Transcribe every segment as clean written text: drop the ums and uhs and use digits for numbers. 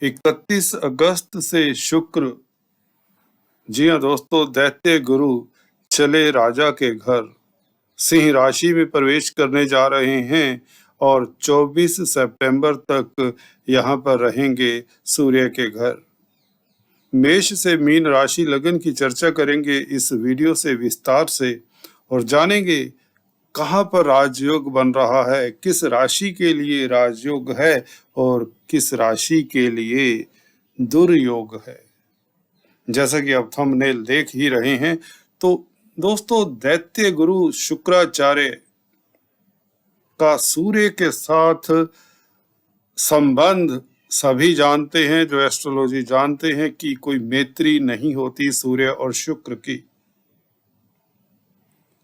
31 अगस्त से शुक्र, जी हाँ दोस्तों, दैत्य गुरु चले राजा के घर, सिंह राशि में प्रवेश करने जा रहे हैं और 24 सितंबर तक यहाँ पर रहेंगे सूर्य के घर। मेष से मीन राशि लगन की चर्चा करेंगे इस वीडियो से विस्तार से और जानेंगे कहाँ पर राजयोग बन रहा है, किस राशि के लिए राजयोग है और किस राशि के लिए दुर्योग है। जैसा कि आप थंबनेल देख ही रहे हैं, तो दोस्तों दैत्य गुरु शुक्राचार्य का सूर्य के साथ संबंध सभी जानते हैं, जो एस्ट्रोलॉजी जानते हैं कि कोई मैत्री नहीं होती सूर्य और शुक्र की।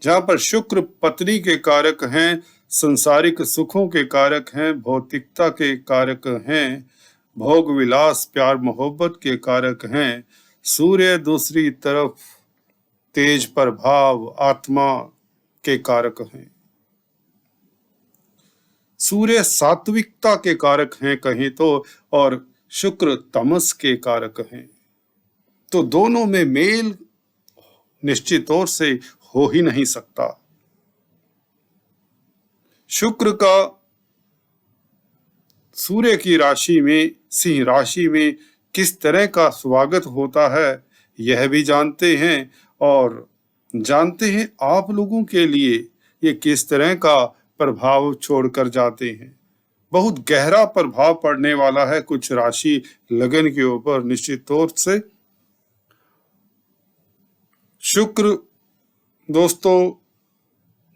जहां पर शुक्र पत्नी के कारक हैं, संसारिक सुखों के कारक हैं, भौतिकता के कारक हैं, भोग विलास प्यार मोहब्बत के कारक हैं, सूर्य दूसरी तरफ तेज प्रभाव आत्मा के कारक हैं। सूर्य सात्विकता के कारक हैं कहीं तो, और शुक्र तमस के कारक हैं। तो दोनों में मेल निश्चित तौर से हो ही नहीं सकता। शुक्र का सूर्य की राशि में, सिंह राशि में किस तरह का स्वागत होता है यह भी जानते हैं, और जानते हैं आप लोगों के लिए ये किस तरह का प्रभाव छोड़कर जाते हैं। बहुत गहरा प्रभाव पड़ने वाला है कुछ राशि लगन के ऊपर निश्चित तौर से। शुक्र दोस्तों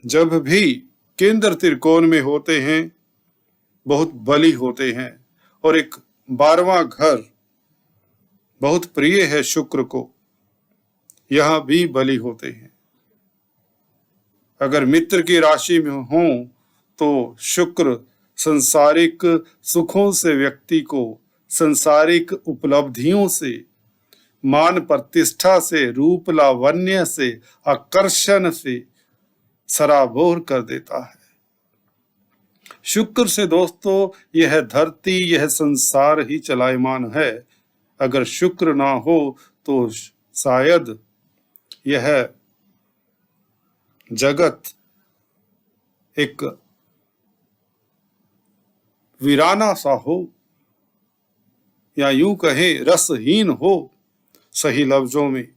जब भी केंद्र त्रिकोण में होते हैं बहुत बली होते हैं, और एक 12वां घर बहुत प्रिय है शुक्र को, यहां भी बली होते हैं। अगर मित्र की राशि में हो तो शुक्र संसारिक सुखों से, व्यक्ति को संसारिक उपलब्धियों से, मान प्रतिष्ठा से, रूप लावण्य से, आकर्षण से सराबोर कर देता है। शुक्र से दोस्तों यह धरती, यह संसार ही चलायमान है। अगर शुक्र ना हो तो शायद यह जगत एक वीराना सा हो, या यूं कहे रसहीन हो सही लफ्जों में।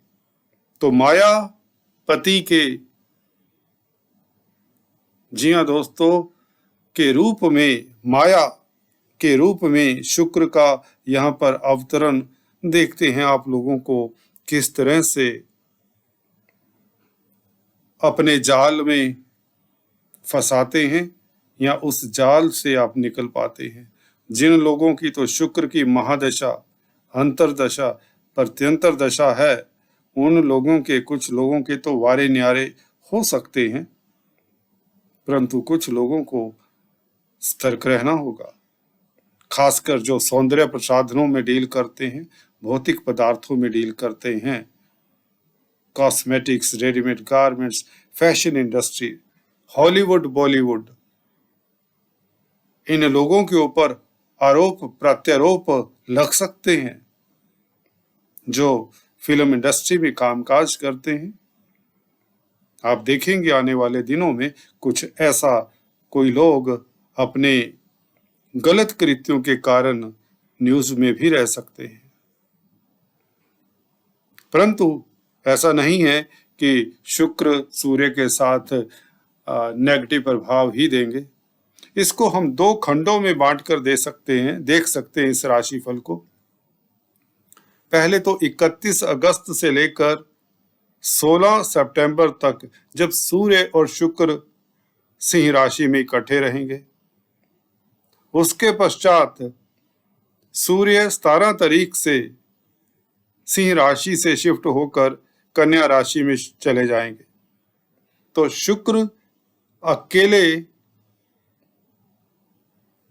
तो माया पति के, जी हाँ दोस्तों, के रूप में, माया के रूप में शुक्र का यहाँ पर अवतरण देखते हैं आप लोगों को किस तरह से अपने जाल में फंसाते हैं या उस जाल से आप निकल पाते हैं। जिन लोगों की तो शुक्र की महादशा, अंतरदशा, प्रत्यंतर दशा है, उन लोगों के, कुछ लोगों के तो वारे न्यारे हो सकते हैं, परंतु कुछ लोगों को सतर्क रहना होगा। खासकर जो सौंदर्य प्रसाधनों में डील करते हैं, भौतिक पदार्थों में डील करते हैं, cosmetics, readymade garments, fashion industry, Hollywood, Bollywood, इन लोगों के ऊपर आरोप प्रत्यारोप लग सकते हैं। जो फिल्म इंडस्ट्री में कामकाज करते हैं, आप देखेंगे आने वाले दिनों में कुछ ऐसा कोई लोग अपने गलत कृत्यों के कारण न्यूज में भी रह सकते हैं। परंतु ऐसा नहीं है कि शुक्र सूर्य के साथ नेगेटिव प्रभाव ही देंगे। इसको हम दो खंडों में बांटकर देख सकते हैं इस राशिफल को। पहले तो 31 अगस्त से लेकर 16 सितंबर तक, जब सूर्य और शुक्र सिंह राशि में इकट्ठे रहेंगे। उसके पश्चात सूर्य 17 तारीख से सिंह राशि से शिफ्ट होकर कन्या राशि में चले जाएंगे। तो शुक्र अकेले,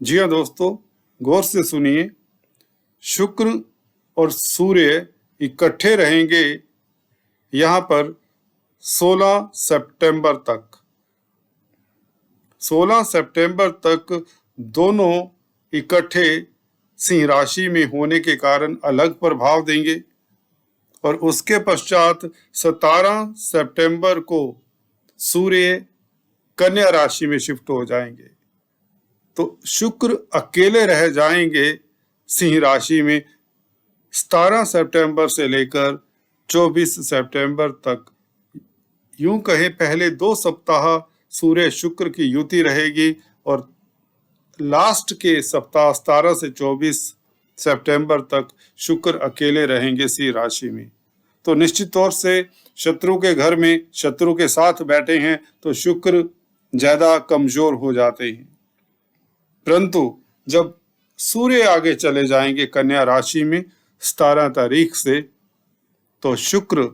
जी हाँ दोस्तों गौर से सुनिए, शुक्र और सूर्य इकट्ठे रहेंगे यहां पर 16 सितंबर तक। 16 सितंबर तक दोनों इकट्ठे सिंह राशि में होने के कारण अलग प्रभाव देंगे और उसके पश्चात 17 सितंबर को सूर्य कन्या राशि में शिफ्ट हो जाएंगे। तो शुक्र अकेले रह जाएंगे सिंह राशि में 17 सितंबर से लेकर 24 सितंबर तक। यूं कहें पहले 2 सप्ताह सूर्य शुक्र की युति रहेगी और लास्ट के सप्ताह 17 से 24 सितंबर तक शुक्र अकेले रहेंगे सिंह राशि में। तो निश्चित तौर से शत्रु के घर में शत्रु के साथ बैठे हैं तो शुक्र ज्यादा कमजोर हो जाते हैं, परंतु जब सूर्य आगे चले जाएंगे कन्या राशि में 17 तारीख से, तो शुक्र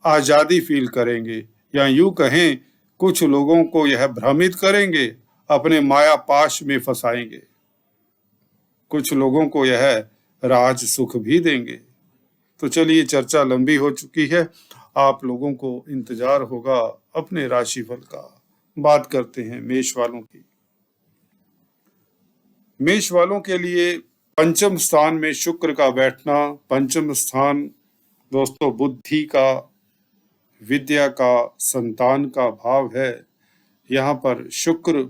आजादी फील करेंगे, या यूं कहें कुछ लोगों को यह भ्रमित करेंगे, अपने माया पाश में फंसाएंगे, कुछ लोगों को यह राज सुख भी देंगे। तो चलिए, चर्चा लंबी हो चुकी है, आप लोगों को इंतजार होगा अपने राशिफल का। बात करते हैं मेष वालों की। मेष वालों के लिए पंचम स्थान में शुक्र का बैठना, पंचम स्थान दोस्तों बुद्धि का, विद्या का, संतान का भाव है। यहाँ पर शुक्र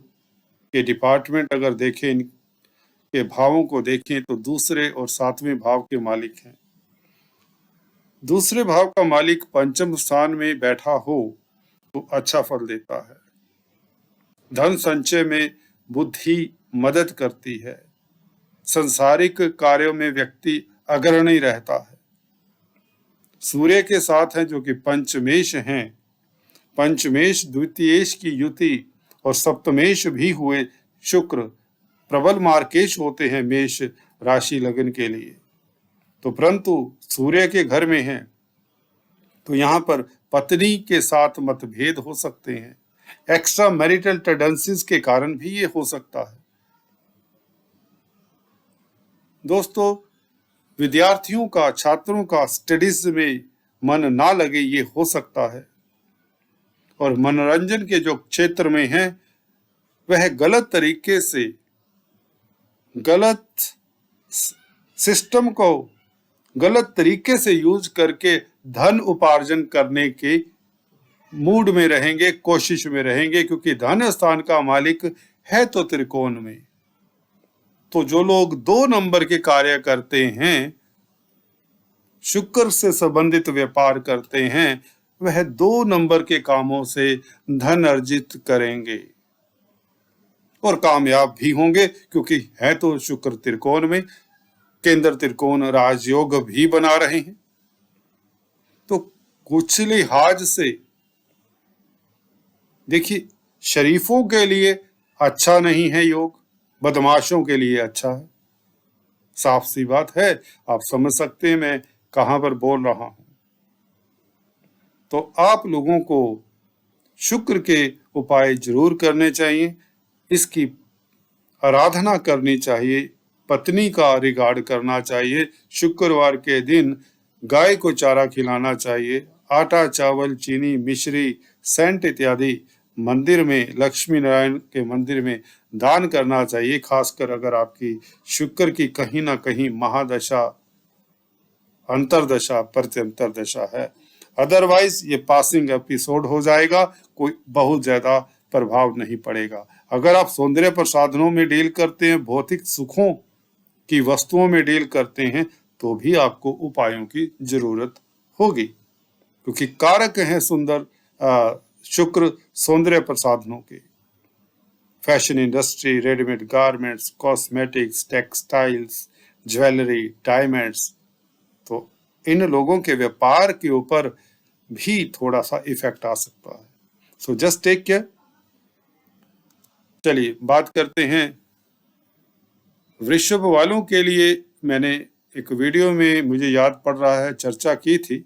के डिपार्टमेंट अगर देखें, इनके भावों को देखें तो दूसरे और 7वें भाव के मालिक हैं। दूसरे भाव का मालिक पंचम स्थान में बैठा हो तो अच्छा फल देता है। धन संचय में बुद्धि मदद करती है। संसारिक कार्यों में व्यक्ति अग्रणी रहता है। सूर्य के साथ है जो कि पंचमेश हैं। पंचमेश द्वितीयेश की युति और सप्तमेश भी हुए शुक्र प्रबल मार्केश होते हैं मेष राशि लगन के लिए। तो परंतु सूर्य के घर में है तो यहाँ पर पत्नी के साथ मतभेद हो सकते हैं। एक्स्ट्रा मैरिटल टेंडेंसीज के कारण भी ये हो सकता है। दोस्तों, विद्यार्थियों का, छात्रों का स्टडीज में मन ना लगे, ये हो सकता है। और मनोरंजन के जो क्षेत्र में है वह गलत तरीके से, गलत सिस्टम को गलत तरीके से यूज करके धन उपार्जन करने के मूड में रहेंगे, कोशिश में रहेंगे, क्योंकि धन स्थान का मालिक है तो त्रिकोण में। तो जो लोग 2 नंबर के कार्य करते हैं, शुक्र से संबंधित व्यापार करते हैं, वह 2 नंबर के कामों से धन अर्जित करेंगे और कामयाब भी होंगे, क्योंकि है तो शुक्र त्रिकोण में, केंद्र त्रिकोण राजयोग भी बना रहे हैं। तो कुछ लिहाज से देखिए, शरीफों के लिए अच्छा नहीं है योग, बदमाशों के लिए अच्छा है। साफ सी बात है, आप समझ सकते हैं मैं कहां पर बोल रहा हूं। तो आप लोगों को शुक्र के उपाय जरूर करने चाहिए, इसकी आराधना करनी चाहिए, पत्नी का रिगार्ड करना चाहिए। शुक्रवार के दिन गाय को चारा खिलाना चाहिए। आटा, चावल, चीनी, मिश्री, सेंट इत्यादि मंदिर में, लक्ष्मी नारायण के मंदिर में दान करना चाहिए, खासकर अगर आपकी शुक्र की कहीं ना कहीं महादशा, अंतरदशा, प्रत्यंतरदशा है। अदरवाइज ये पासिंग एपिसोड हो जाएगा, कोई बहुत ज्यादा प्रभाव नहीं पड़ेगा। अगर आप सौंदर्य प्रसाधनों में डील करते हैं, भौतिक सुखों की वस्तुओं में डील करते हैं, तो भी आपको उपायों की जरूरत होगी, क्योंकि कारक हैं सुंदर शुक्र सौंदर्य प्रसाधनों के। Fashion industry, readymade garments, cosmetics, textiles, jewellery, diamonds, तो इन लोगों के व्यापार के ऊपर भी थोड़ा सा इफेक्ट आ सकता है। So just take care. चलिए बात करते हैं वृषभ वालों के लिए। मैंने एक वीडियो में, मुझे याद पड़ रहा है, चर्चा की थी,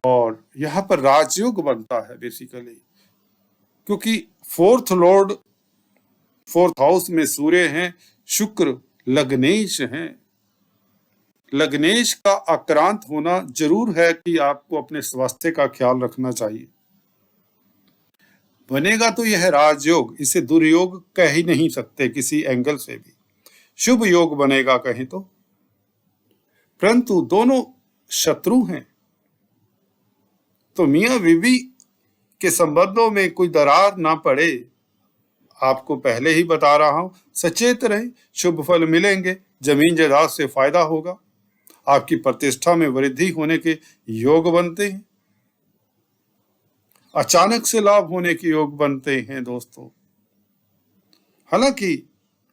और यहाँ पर राजयोग बनता है बेसिकली, क्योंकि 4th लॉर्ड 4th हाउस में सूर्य हैं, शुक्र लग्नेश हैं। लग्नेश का आक्रांत होना जरूर है कि आपको अपने स्वास्थ्य का ख्याल रखना चाहिए। बनेगा तो यह राजयोग, इसे दुर्योग कह ही नहीं सकते किसी एंगल से भी। शुभ योग बनेगा कहें तो, परंतु दोनों शत्रु हैं, तो मियां बीवी के संबंधों में कोई दरार ना पड़े, आपको पहले ही बता रहा हूं, सचेत रहें, शुभ फल मिलेंगे, जमीन जायदाद से फायदा होगा, आपकी प्रतिष्ठा में वृद्धि होने के योग बनते हैं, अचानक से लाभ होने के योग बनते हैं दोस्तों। हालांकि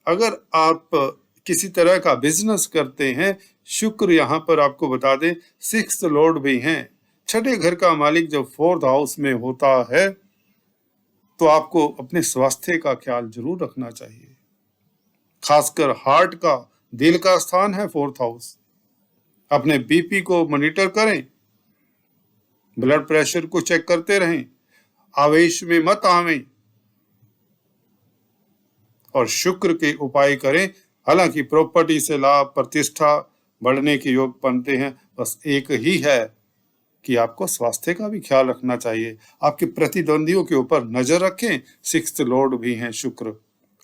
अगर आप किसी तरह का बिजनेस करते हैं, शुक्र यहां पर आपको बता दें 6th लॉर्ड भी हैं, छठे घर का मालिक जब 4th हाउस में होता है तो आपको अपने स्वास्थ्य का ख्याल जरूर रखना चाहिए, खासकर हार्ट का, दिल का स्थान है 4th हाउस। अपने बीपी को मॉनिटर करें, ब्लड प्रेशर को चेक करते रहें, आवेश में मत आवें और शुक्र के उपाय करें। हालांकि प्रॉपर्टी से लाभ, प्रतिष्ठा बढ़ने के योग बनते हैं, बस एक ही है कि आपको स्वास्थ्य का भी ख्याल रखना चाहिए, आपके प्रतिद्वंदियों के ऊपर नजर रखें। 6th लॉर्ड भी हैं शुक्र।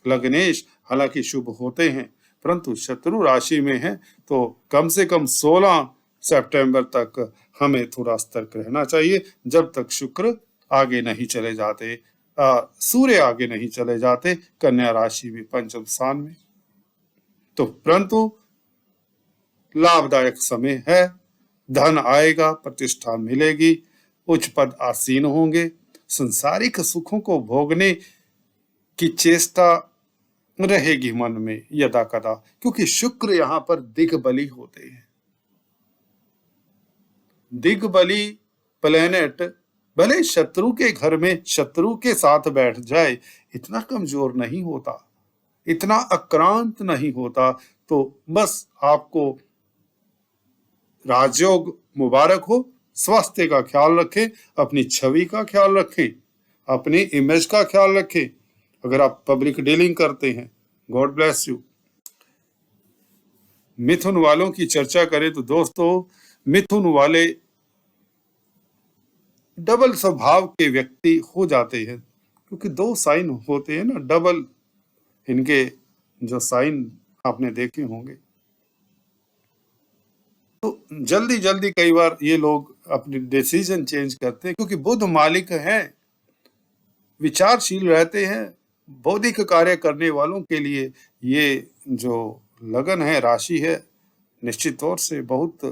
लग्नेश हालांकि शुभ होते हैं, परंतु शत्रु राशि में है, तो कम से कम 16 सितंबर तक हमें थोड़ा सतर्क रहना चाहिए, जब तक शुक्र आगे नहीं चले जाते, सूर्य आगे नहीं चले जाते कन्या राशि में पंचम स्थान में। तो परंतु लाभदायक समय है, धन आएगा, प्रतिष्ठा मिलेगी, उच्च पद आसीन होंगे, संसारिक सुखों को भोगने की चेष्टा रहेगी मन में यदा कदा, क्योंकि शुक्र यहां पर दिग्बली होते हैं। दिग्बली प्लेनेट भले शत्रु के घर में शत्रु के साथ बैठ जाए, इतना कमजोर नहीं होता, इतना आक्रांत नहीं होता, तो बस आपको राजयोग मुबारक हो, स्वास्थ्य का ख्याल रखें, अपनी छवि का ख्याल रखें, अपनी इमेज का ख्याल रखें। अगर आप पब्लिक डीलिंग करते हैं, गॉड ब्लेस यू। मिथुन वालों की चर्चा करें तो दोस्तों, मिथुन वाले डबल स्वभाव के व्यक्ति हो जाते हैं, क्योंकि 2 साइन होते हैं ना, डबल इनके जो साइन आपने देखे होंगे, तो जल्दी जल्दी कई बार ये लोग अपनी डिसीजन चेंज करते हैं, क्योंकि बुध मालिक हैं, विचारशील रहते हैं। बौद्धिक कार्य करने वालों के लिए ये जो लगन है, राशि है, निश्चित तौर से बहुत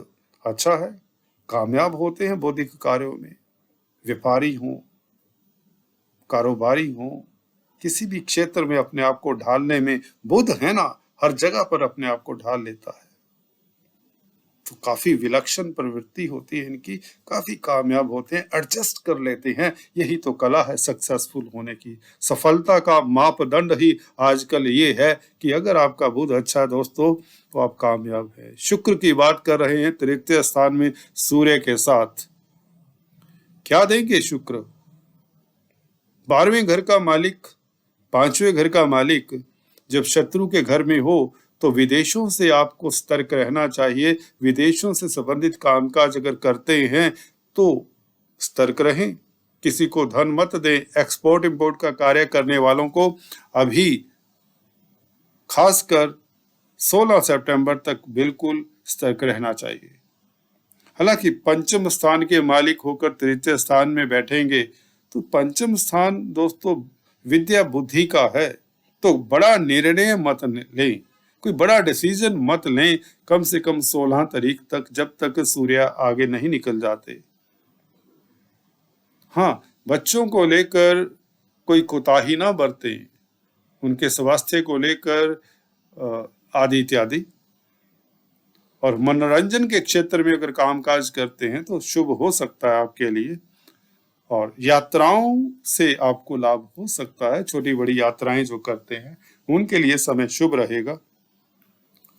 अच्छा है, कामयाब होते हैं बौद्धिक कार्यों में। व्यापारी हों, कारोबारी हों, किसी भी क्षेत्र में अपने आप को ढालने में, बुध है ना, हर जगह पर अपने आप को ढाल लेता है, तो काफी विलक्षण प्रवृत्ति होती है इनकी, काफी कामयाब होते हैं, एडजस्ट कर लेते हैं। यही तो कला है सक्सेसफुल होने की। सफलता का मापदंड ही आजकल ये है कि अगर आपका बुध अच्छा है दोस्तों, तो आप कामयाब है। शुक्र की बात कर रहे हैं, तृतीय स्थान में सूर्य के साथ क्या देंगे शुक्र? 12वें घर का मालिक, 5वें घर का मालिक जब शत्रु के घर में हो, तो विदेशों से आपको सतर्क रहना चाहिए। विदेशों से संबंधित कामकाज अगर करते हैं तो सतर्क रहें, किसी को धन मत दें। एक्सपोर्ट इंपोर्ट का कार्य करने वालों को अभी खासकर 16 सितंबर तक बिल्कुल सतर्क रहना चाहिए। हालांकि पंचम स्थान के मालिक होकर तृतीय स्थान में बैठेंगे, तो पंचम स्थान दोस्तों विद्या बुद्धि का है, तो बड़ा निर्णय मत लें, कोई बड़ा डिसीजन मत लें, कम से कम 16 तारीख तक, जब तक सूर्य आगे नहीं निकल जाते। हाँ, बच्चों को लेकर कोई कोताही ना बरतें, उनके स्वास्थ्य को लेकर आदि इत्यादि। और मनोरंजन के क्षेत्र में अगर कामकाज करते हैं तो शुभ हो सकता है आपके लिए, और यात्राओं से आपको लाभ हो सकता है। छोटी बड़ी यात्राएं जो करते हैं उनके लिए समय शुभ रहेगा।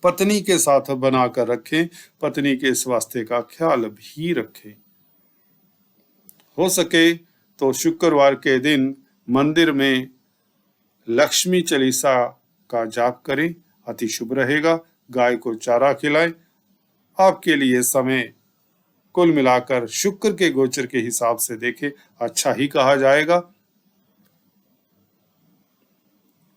पत्नी के साथ बनाकर रखें, पत्नी के स्वास्थ्य का ख्याल भी रखें। हो सके तो शुक्रवार के दिन मंदिर में लक्ष्मी चालीसा का जाप करें, अति शुभ रहेगा। गाय को चारा खिलाएं। आपके लिए समय कुल मिलाकर शुक्र के गोचर के हिसाब से देखें अच्छा ही कहा जाएगा।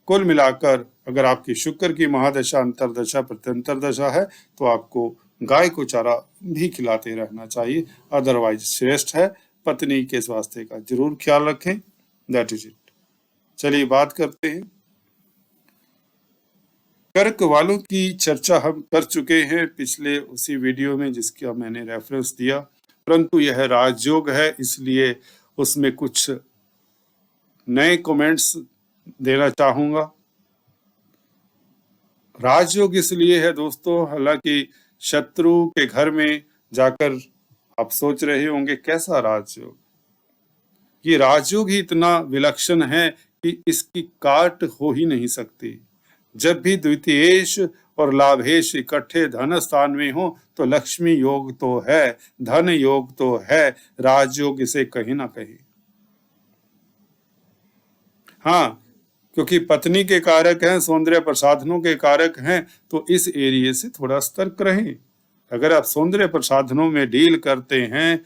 कुल मिलाकर अगर आपकी शुक्र की महादशा, अंतरदशा, प्रत्यंतर दशा है तो आपको गाय को चारा भी खिलाते रहना चाहिए, अदरवाइज श्रेष्ठ है। पत्नी के स्वास्थ्य का जरूर ख्याल रखें। That is it. चलिए बात करते हैं कर्क वालों की। चर्चा हम कर चुके हैं पिछले उसी वीडियो में जिसका मैंने रेफरेंस दिया, परंतु यह राजयोग है इसलिए उसमें कुछ नए कमेंट्स देना चाहूंगा। राजयोग इसलिए है दोस्तों, हालांकि शत्रु के घर में जाकर आप सोच रहे होंगे कैसा राजयोग। ये राजयोग ही इतना विलक्षण है कि इसकी काट हो ही नहीं सकती। जब भी द्वितीयेश और लाभेश इकट्ठे धन स्थान में हो तो लक्ष्मी योग तो है, धन योग तो है, राजयोग इसे कहीं ना कहीं। हाँ, क्योंकि पत्नी के कारक हैं, सौंदर्य प्रसाधनों के कारक हैं, तो इस एरिया से थोड़ा सतर्क रहें। अगर आप सौंदर्य प्रसाधनों में डील करते हैं,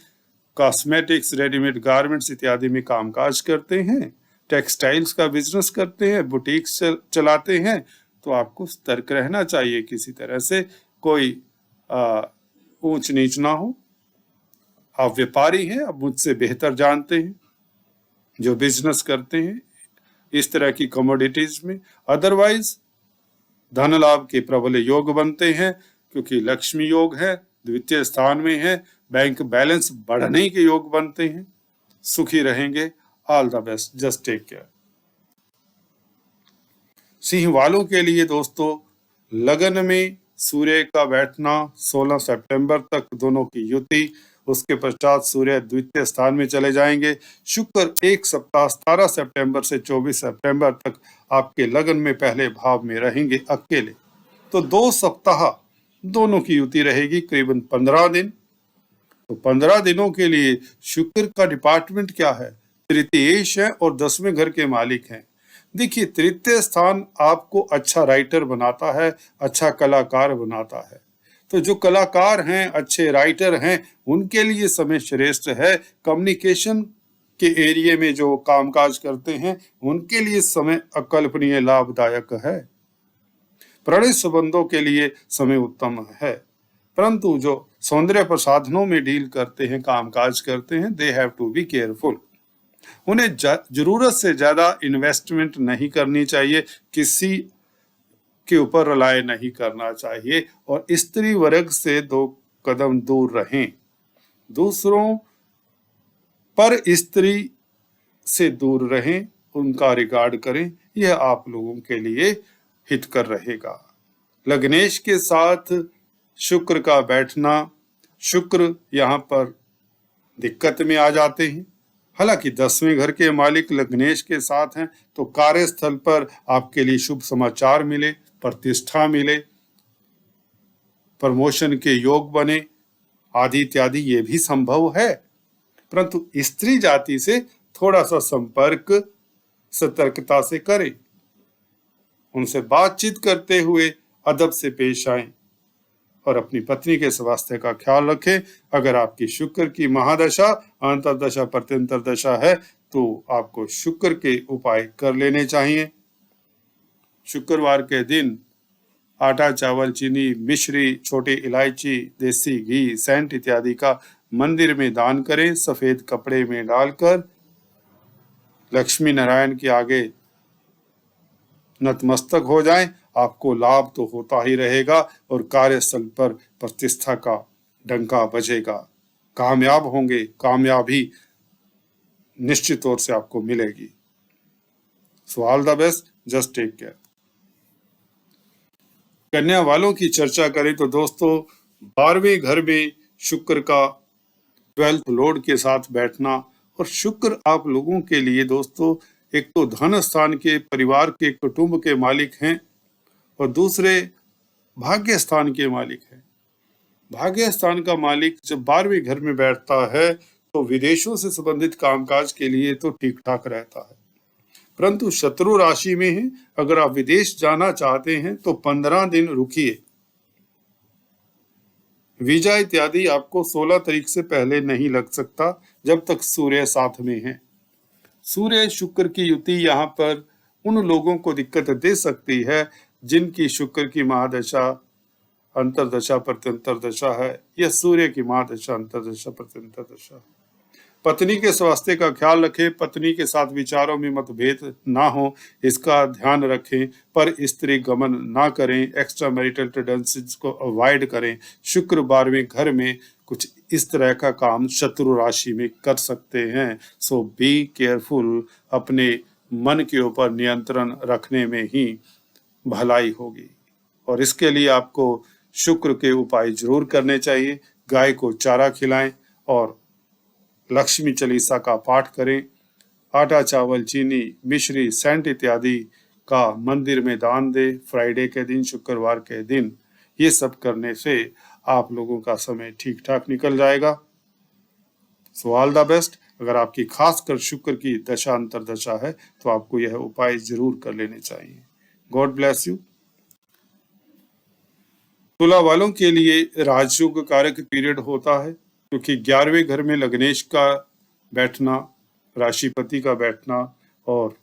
कॉस्मेटिक्स, रेडीमेड गारमेंट्स इत्यादि में कामकाज करते हैं, टेक्सटाइल्स का बिजनेस करते हैं, बुटीक्स चलाते हैं, तो आपको सतर्क रहना चाहिए। किसी तरह से कोई ऊंच नीच ना हो। आप व्यापारी हैं, आप मुझसे बेहतर जानते हैं जो बिजनेस करते हैं इस तरह की कमोडिटीज में। अदरवाइज धन लाभ के प्रबल योग बनते हैं क्योंकि लक्ष्मी योग है, द्वितीय स्थान में है, बैंक बैलेंस बढ़ने के योग बनते हैं। सुखी रहेंगे। All the best, just take care. सिंह वालों के लिए दोस्तों लगन में सूर्य का बैठना 16 सितंबर तक, दोनों की युति, उसके पश्चात सूर्य द्वितीय स्थान में चले जाएंगे। शुक्र एक सप्ताह 17 सितंबर से 24 सितंबर तक आपके लगन में पहले भाव में रहेंगे अकेले। तो 2 सप्ताह दोनों की युति रहेगी, करीबन 15 दिन। तो 15 दिनों के लिए शुक्र का डिपार्टमेंट क्या है? तृतीयेश है और 10वें घर के मालिक हैं। देखिए, तृतीय स्थान आपको अच्छा राइटर बनाता है, अच्छा कलाकार बनाता है। तो जो कलाकार हैं, अच्छे राइटर हैं, उनके लिए समय श्रेष्ठ है। कम्युनिकेशन के एरिया में जो कामकाज करते हैं उनके लिए समय अकल्पनीय लाभदायक है। प्रणय संबंधों के लिए समय उत्तम है। परंतु जो सौंदर्य प्रसाधनों में डील करते हैं, कामकाज करते हैं, they have to be careful. उन्हें जरूरत से ज्यादा इन्वेस्टमेंट नहीं करनी चाहिए, किसी के ऊपर रिलाय नहीं करना चाहिए, और स्त्री वर्ग से 2 कदम दूर रहें। दूसरों पर स्त्री से दूर रहें, उनका रिगार्ड करें, यह आप लोगों के लिए हितकर रहेगा। लग्नेश के साथ शुक्र का बैठना, शुक्र यहाँ पर दिक्कत में आ जाते हैं। हालांकि 10वें घर के मालिक लग्नेश के साथ हैं तो कार्यस्थल पर आपके लिए शुभ समाचार मिले, प्रतिष्ठा मिले, प्रमोशन के योग बने, आदि इत्यादि ये भी संभव है। परंतु स्त्री जाति से थोड़ा सा संपर्क सतर्कता से करें। उनसे बातचीत करते हुए अदब से पेश आएं और अपनी पत्नी के स्वास्थ्य का ख्याल रखें। अगर आपकी शुक्र की महादशा, अंतरदशा, प्रत्यंतर दशा है तो आपको शुक्र के उपाय कर लेने चाहिए। शुक्रवार के दिन आटा, चावल, चीनी, मिश्री, छोटी इलायची, देसी घी, सेंट इत्यादि का मंदिर में दान करें। सफेद कपड़े में डालकर लक्ष्मी नारायण के आगे नतमस्तक हो जाएं। आपको लाभ तो होता ही रहेगा और कार्यस्थल पर प्रतिष्ठा का डंका बजेगा। कामयाब होंगे, कामयाबी निश्चित तौर से आपको मिलेगी। So all the best, just take care. कन्या वालों की चर्चा करें तो दोस्तों 12वें घर में शुक्र का 12th लॉर्ड के साथ बैठना, और शुक्र आप लोगों के लिए दोस्तों एक तो धन स्थान के, परिवार के, कुटुंब के मालिक हैं और दूसरे भाग्य स्थान के मालिक हैं। भाग्य स्थान का मालिक जब 12वें घर में बैठता है तो विदेशों से संबंधित कामकाज के लिए तो ठीक ठाक रहता है, परंतु शत्रु राशि में है। अगर आप विदेश जाना चाहते हैं तो 15 दिन रुकिए। वीजा इत्यादि आपको 16 तारीख से पहले नहीं लग सकता जब तक सूर्य साथ में है। सूर्य शुक्र की युति यहाँ पर उन लोगों को दिक्कत दे सकती है जिनकी शुक्र की महादशा अंतर्दशा प्रत्यंतर दशा है या सूर्य की महादशा अंतर्दशा प्रत्यंतर दशा है। पत्नी के स्वास्थ्य का ख्याल रखें, पत्नी के साथ विचारों में मतभेद ना हो इसका ध्यान रखें, पर स्त्री गमन ना करें, एक्स्ट्रा मैरिटल टेंडेंसीज को अवॉइड करें। शुक्र 12वें घर में कुछ इस तरह का काम शत्रु राशि में कर सकते हैं, सो बी केयरफुल। अपने मन के ऊपर नियंत्रण रखने में ही भलाई होगी और इसके लिए आपको शुक्र के उपाय जरूर करने चाहिए। गाय को चारा खिलाएं और लक्ष्मी चालीसा का पाठ करें। आटा, चावल, चीनी, मिश्री, सेंट इत्यादि का मंदिर में दान दें फ्राइडे के दिन, शुक्रवार के दिन। ये सब करने से आप लोगों का समय ठीक ठाक निकल जाएगा। सो ऑल द बेस्ट। अगर आपकी खासकर शुक्र की दशा अंतर्दशा है तो आपको यह उपाय जरूर कर लेने चाहिए। God bless you. तुला वालों के लिए राजयोग कारक पीरियड होता है क्योंकि 11वें घर में लग्नेश का बैठना, राशिपति का बैठना और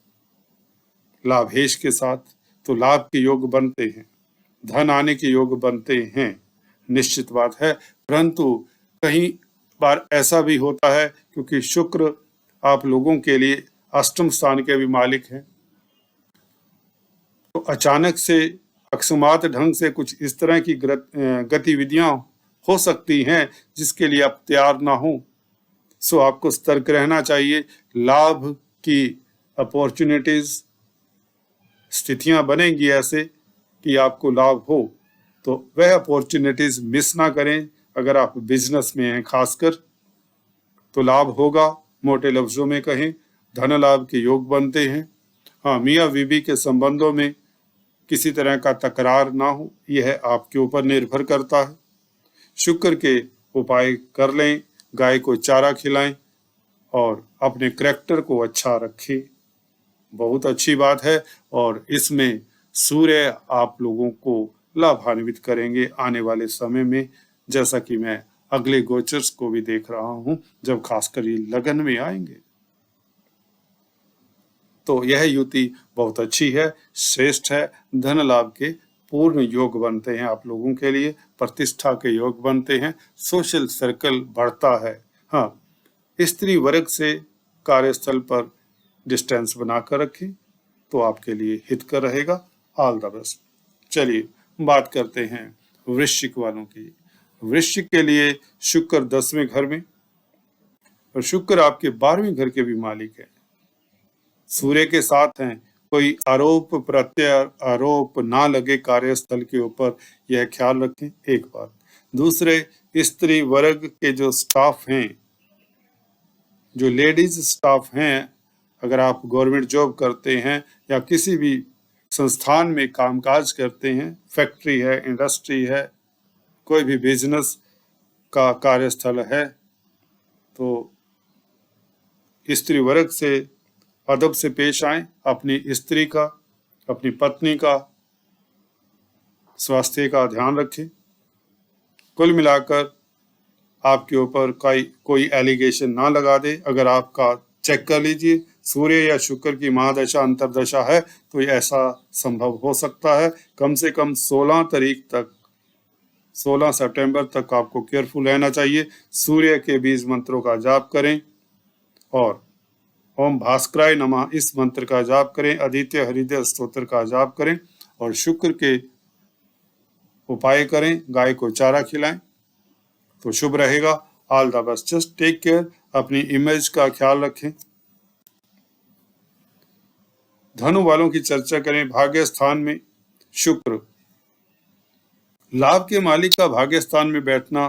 लाभेश के साथ, तो लाभ के योग बनते हैं, धन आने के योग बनते हैं, निश्चित बात है। परंतु कहीं बार ऐसा भी होता है क्योंकि शुक्र आप लोगों के लिए अष्टम स्थान के भी मालिक हैं, तो अचानक से अकस्मात ढंग से कुछ इस तरह की गतिविधियां हो सकती हैं जिसके लिए आप तैयार ना हो। सो आपको सतर्क रहना चाहिए। लाभ की अपॉर्चुनिटीज, स्थितियां बनेंगी ऐसे कि आपको लाभ हो, तो वह अपॉर्चुनिटीज मिस ना करें। अगर आप बिजनेस में हैं खासकर तो लाभ होगा। मोटे लफ्जों में कहें, धन लाभ के योग बनते हैं। हाँ, मियाँ बीवी के संबंधों में किसी तरह का तकरार ना हो, यह आपके ऊपर निर्भर करता है। शुक्र के उपाय कर लें, गाय को चारा खिलाएं और अपने करैक्टर को अच्छा रखें, बहुत अच्छी बात है। और इसमें सूर्य आप लोगों को लाभान्वित करेंगे आने वाले समय में, जैसा कि मैं अगले गोचर्स को भी देख रहा हूं जब खासकर ये लगन में आएंगे। तो यह युति बहुत अच्छी है, श्रेष्ठ है। धन लाभ के पूर्ण योग बनते हैं आप लोगों के लिए, प्रतिष्ठा के योग बनते हैं, सोशल सर्कल बढ़ता है। हाँ, स्त्री वर्ग से कार्यस्थल पर डिस्टेंस बनाकर रखें तो आपके लिए हितकर रहेगा। All the best. चलिए बात करते हैं वृश्चिक वालों की। वृश्चिक के लिए शुक्र 10वें घर में और शुक्र आपके 12वें घर के भी मालिक है, सूर्य के साथ हैं। कोई आरोप प्रत्यारोप ना लगे कार्यस्थल के ऊपर, यह ख्याल रखें, एक बात। दूसरे, स्त्री वर्ग के जो स्टाफ हैं, जो लेडीज स्टाफ हैं, अगर आप गवर्नमेंट जॉब करते हैं या किसी भी संस्थान में कामकाज करते हैं, फैक्ट्री है, इंडस्ट्री है, कोई भी बिजनेस का कार्यस्थल है, तो स्त्री वर्ग से अदब से पेश आए। अपनी स्त्री का, अपनी पत्नी का स्वास्थ्य का ध्यान रखें। कुल मिलाकर आपके ऊपर कोई एलिगेशन ना लगा दे। अगर आपका चेक कर लीजिए, सूर्य या शुक्र की महादशा अंतर्दशा है तो ऐसा संभव हो सकता है। कम से कम 16 सितंबर तक आपको केयरफुल रहना चाहिए। सूर्य के बीज मंत्रों का जाप करें और ओम भास्कराय नमः इस मंत्र का जाप करें, आदित्य हृदय स्तोत्र का जाप करें और शुक्र के उपाय करें, गाय को चारा खिलाएं तो शुभ रहेगा। All the best. Just take care, अपनी इमेज का ख्याल रखें। धनु वालों की चर्चा करें। भाग्य स्थान में शुक्र, लाभ के मालिक का भाग्य स्थान में बैठना,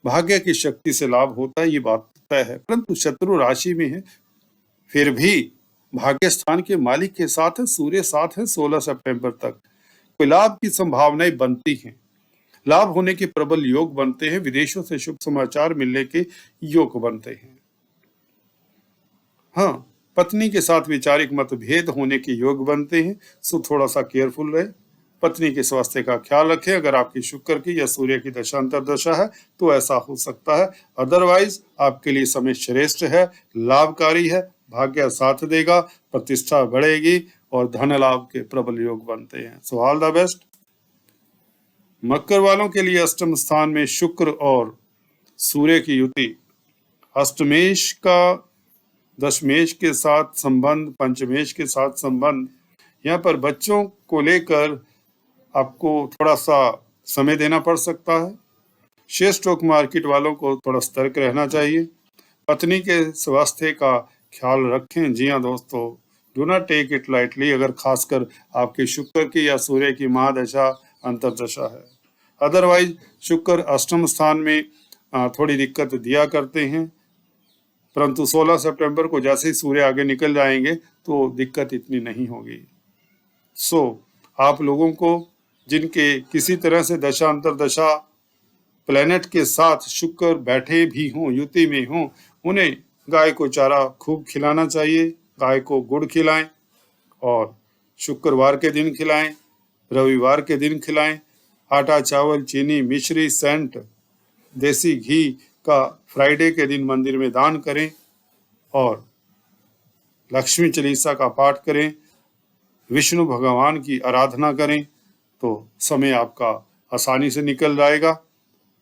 भाग्य की शक्ति से लाभ होता है, ये बात तय है। परंतु शत्रु राशि में है, फिर भी भाग्य स्थान के मालिक के साथ है, सूर्य साथ है 16 सितंबर तक, कोई लाभ की संभावनाएं बनती हैं, लाभ होने के प्रबल योग बनते हैं, विदेशों से शुभ समाचार मिलने के योग बनते हैं। हाँ, पत्नी के साथ वैचारिक मतभेद होने के योग बनते हैं, सो थोड़ा सा केयरफुल रहे, पत्नी के स्वास्थ्य का ख्याल रखें। अगर आपकी शुक्र की या सूर्य की दशा अंतर्दशा है तो ऐसा हो सकता है, अदरवाइज आपके लिए समय श्रेष्ठ है, लाभकारी है, भाग्य साथ देगा, प्रतिष्ठा बढ़ेगी और धन लाभ के प्रबल योग बनते हैं। So all the best. मकर वालों के लिए अष्टम स्थान में शुक्र और सूर्य की युति, अष्टमेश का दशमेश के साथ संबंध, पंचमेश के साथ संबंध, यहाँ पर बच्चों को लेकर आपको थोड़ा सा समय देना पड़ सकता है। शेयर स्टॉक मार्केट वालों को थोड़ा सतर्क रहना चाहिए। पत्नी के स्वास्थ्य का ख्याल रखें। जी हाँ दोस्तों, do not take it lightly अगर खासकर आपके शुक्र की या सूर्य की महादशा अंतर्दशा है। अदरवाइज शुक्र अष्टम स्थान में थोड़ी दिक्कत दिया करते हैं, परंतु 16 सितंबर को जैसे ही सूर्य आगे निकल जाएंगे तो दिक्कत इतनी नहीं होगी। सो आप लोगों को जिनके किसी तरह से दशा अंतर्दशा प्लेनेट के साथ शुक्र बैठे भी हों, युति में हों, उन्हें गाय को चारा खूब खिलाना चाहिए। गाय को गुड़ खिलाएं और शुक्रवार के दिन खिलाएं, रविवार के दिन खिलाएं। आटा, चावल, चीनी, मिश्री, सेंट, देसी घी का फ्राइडे के दिन मंदिर में दान करें और लक्ष्मी चालीसा का पाठ करें, विष्णु भगवान की आराधना करें तो समय आपका आसानी से निकल जाएगा।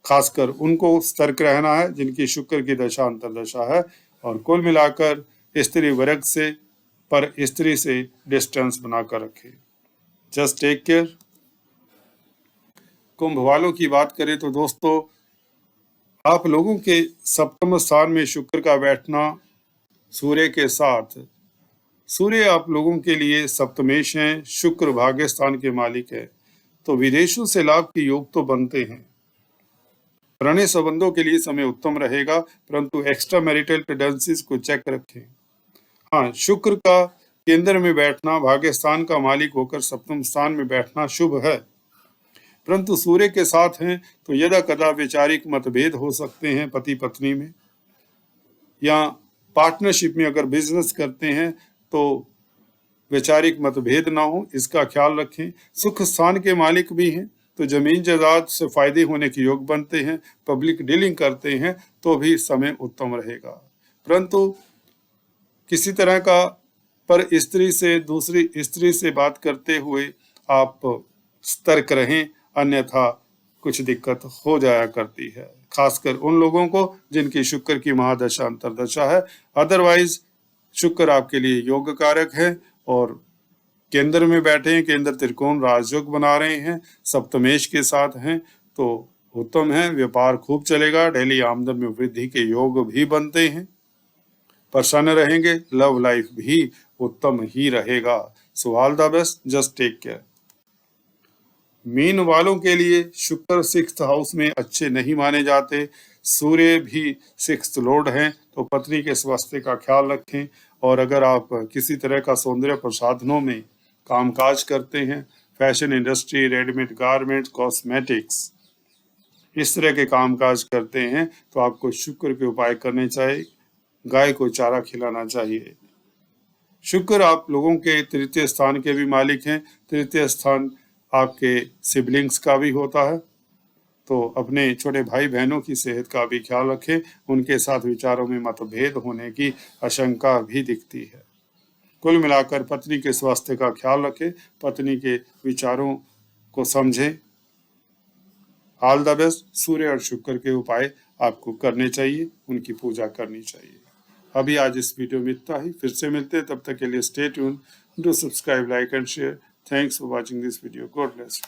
खासकर उनको सतर्क रहना है जिनकी शुक्र की दशा अंतर्दशा है, और कुल मिलाकर स्त्री वर्ग से पर स्त्री से डिस्टेंस बनाकर रखें। Just take care. कुंभ वालों की बात करें तो दोस्तों, आप लोगों के सप्तम स्थान में शुक्र का बैठना सूर्य के साथ, सूर्य आप लोगों के लिए सप्तमेश हैं, शुक्र भाग्य स्थान के मालिक है, तो विदेशों से लाभ के योग तो बनते हैं। प्रणय संबंधों के लिए समय उत्तम रहेगा, परंतु एक्स्ट्रा मैरिटल टेंडेंसीज को चेक रखें। हाँ, शुक्र का केंद्र में बैठना, भाग्य स्थान का मालिक होकर सप्तम स्थान में बैठना शुभ है, परंतु सूर्य के साथ हैं तो यदा कदा वैचारिक मतभेद हो सकते हैं पति पत्नी में, या पार्टनरशिप में अगर बिजनेस करते हैं तो वैचारिक मतभेद ना हो, इसका ख्याल रखें। सुख स्थान के मालिक भी हैं तो जमीन जायदाद से फायदे होने के योग बनते हैं। पब्लिक डीलिंग करते हैं तो भी समय उत्तम रहेगा, परंतु किसी तरह का पर स्त्री से दूसरी स्त्री से बात करते हुए आप सतर्क रहें, अन्यथा कुछ दिक्कत हो जाया करती है, खासकर उन लोगों को जिनकी शुक्र की महादशा अंतर्दशा है। अदरवाइज शुक्र आपके लिए योग कारक है और केंद्र में बैठे हैं, केंद्र त्रिकोण राजयोग बना रहे हैं, सप्तमेश के साथ हैं तो उत्तम है। व्यापार खूब चलेगा, डेली आमदन में वृद्धि के योग भी बनते हैं, प्रसन्न रहेंगे, लव लाइफ भी उत्तम ही रहेगा। So all the best, just take care. मीन वालों के लिए शुक्र 6th हाउस में अच्छे नहीं माने जाते, सूर्य भी 6th लॉर्ड हैं, तो पत्नी के स्वास्थ्य का ख्याल रखें। और अगर आप किसी तरह का सौंदर्य प्रसाधनों में कामकाज करते हैं, fashion industry, readymade garment, cosmetics, इस तरह के कामकाज करते हैं तो आपको शुक्र के उपाय करने चाहिए। गाय को चारा खिलाना चाहिए। शुक्र आप लोगों के तृतीय स्थान के भी मालिक हैं। तृतीय स्थान आपके सिबलिंग्स का भी होता है, तो अपने छोटे भाई बहनों की सेहत का भी ख्याल रखें। उनके साथ विचारों में मतभेद होने की आशंका भी दिखती है। कुल मिलाकर पत्नी के स्वास्थ्य का ख्याल रखें, पत्नी के विचारों को समझें। All the best. सूर्य और शुक्र के उपाय आपको करने चाहिए, उनकी पूजा करनी चाहिए। अभी आज इस वीडियो में इतना ही, फिर से मिलते हैं, तब तक के लिए stay tune, do subscribe, like and share. Thanks for watching this video. God bless.